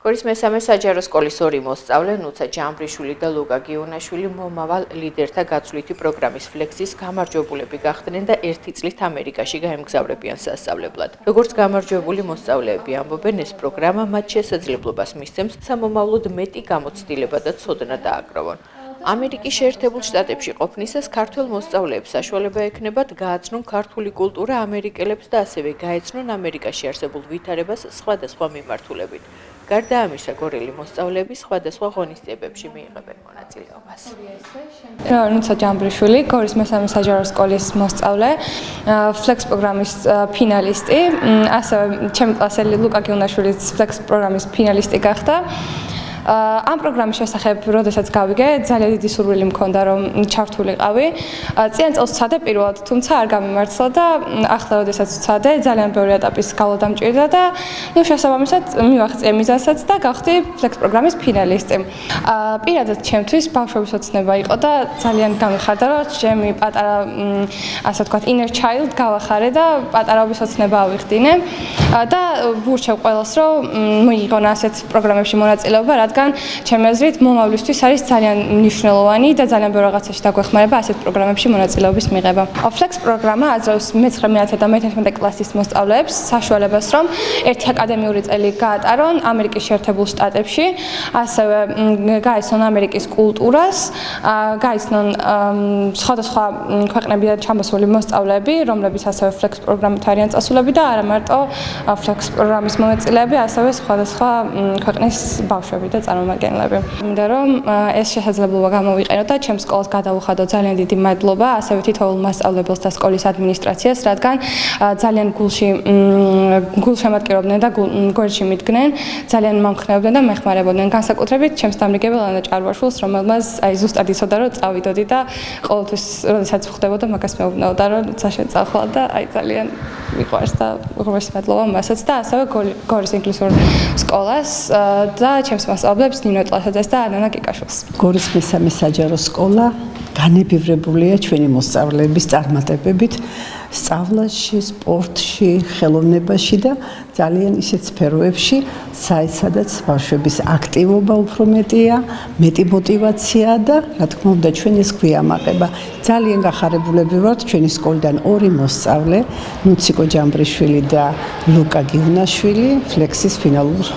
გორის მესამე საჯარო სკოლის ორი მოსწავლე ნუცა ჯამბრიშვილი და ლუკა გიუნაშვილი მომავალ ლიდერთა გაცვლითი პროგრამის ფლექსის გამარჯვებულები გახდნენ და 1 წლით ამერიკაში გაემგზავრებიან სასწავლებლად. როგორც გამარჯვებული მოსწავლეები ამბობენ, ეს პროგრამა მათ შესაძლებლობას მისცემს სამომავლოდ მეტი გამოცდილება და ცოდნა დააგროვონ. ამერიკის შეერთებულ შტატებში ყოფნისას ქართველ მოსწავლეებს საშუალება ექნებათ გააცნონ ქართული კულტურა ამერიკელებს და ასევე გაეცნონ ამერიკაში არსებულ ვითარებას სხვადასხვა მიმართულებით. გარდა ამისა, გორელი მოსწავლეები სხვადასხვა ღონისძიებებში მიიღებენ მონაწილეობას. ნუცა ჯამბრიშვილი, გორის მესამე საჯარო სკოლის მოსწავლე, ფლექს პროგრამის ფინალისტი, ასევე ჩემი კლასელი ლუკა გიუნაშვილიც ფლექს პროგრამის ფინალისტი გახდა. ამ პროგრამის შესახებ, როდესაც გავიგე, ძალიან დიდი სურვილი მქონდა, რომ ჩართულიყავი. წინა წელს ვცადე პირველად, თუმცა არ გამიმართლა და ახლა, როდესაც ვცადე, ძალიან ბევრი ეტაპის გავლა დამჭირდა და შესაბამისად მივაღწია მიზანსაც და გავხდი ფლექს პროგრამის ფინალისტი. პირადად ჩემთვის ბავშვობის ოცნება იყო და ძალიან გამიხარდა, რომ ჩემი პატარა, ასე ვთქვათ, inner child გავახარე და პატარაობის ოცნება ავიხდინე და ვურჩევ ყველას, რომ მიიღონ ასეთ პროგრამებში მონაწილეობა, რადგან ჩემი აზრით მომავლისთვის არის ძალიან მნიშვნელოვანი და ძალიან ბევრ რაღაცაში დაგვეხმარება ასეთ პროგრამებში მონაწილეობის მიღება. ფლექს პროგრამა აძლევს მე-9 და მე-11 კლასის მოსწავლეებს საშუალებას, რომ ერთი აკადემიური წელი გაატარონ ამერიკის შეერთებულ შტატებში, ასევე გაეცნონ ამერიკის კულტურას, გაეცნონ სხვადასხვა ქვეყნებიდან ჩამოსული მოსწავლეები, რომლებიც ასევე ფლექს პროგრამით არიან წასულები და არა მარტო ფლექს პროგრამის მონაწილეები, ასევე სხვადასხვა ქვეყნის ბავშვები და წარმომადგენლები. მინდა რომ ეს შესაძლებლობა გამოვიყენო და ჩემს სკოლას გადავუხადო ძალიან დიდი მადლობა, ასევე თითოეულ მასწავლებელს და სკოლის ადმინისტრაციას, რადგან ძალიან გულშემატკივრობდნენ და გვერდში მიდგნენ, ძალიან მომხნევდნენ და მეხმარებოდნენ, განსაკუთრებით ჩემს დამრიგებელ ანა ჭარბაშვილს, რომელმაც ზუსტად იცოდა, რომ წავიდოდი და ყოველთვის, როდესაც ვხვდებოდა, მაგას მეუბნეოდა, რომ საშენ წახვალ და ძალიან მიყვარს და უღრმესი მადლობა მასაც და ასევე გორის ინგლისურ სკოლას და ჩემს მასწავლებლებს ნინო ტლასაძეს და ანანა კიკაშვილს. გორის მესამე საჯარო სკოლა განებივრებულია ჩვენი მოსწავლეების წარმატებებით სწავლაში, სპორტში, ხელოვნებაში და ძალიან ისეთ სფეროებში, სადაც ბავშვების აქტივობა უფრო მეტია, მეტი მოტივაცია და რა თქმა უნდა ჩვენ ეს გვიამაყება. ძალიან გახარებულები ვართ ჩვენი სკოლიდან ორი მოსწავლე, ნუციკო ჯამბრიშვილი და ლუკა გიუნაშვილი, ფლექსის ფინალურ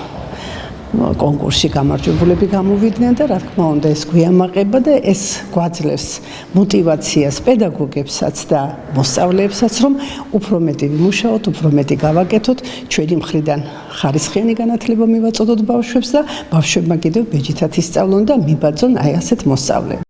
კონკურსში გამარჯვებულები გამოვიდნენ და რა თქმა უნდა ეს გვიამაყება და ეს გვაძლევს მოტივაციას პედაგოგებსაც და მოსწავლეებსაც, რომ უფრო მეტი ვიმუშაოთ, უფრო მეტი გავაკეთოთ, ჩვენი მხრიდან ხარისხიანი განათლება მივაწოდოთ ბავშვებს და ბავშვებმა კიდევ ბეჯითად ისწავლონ და მიბაძონ აი ასეთ მოსწავლეებს.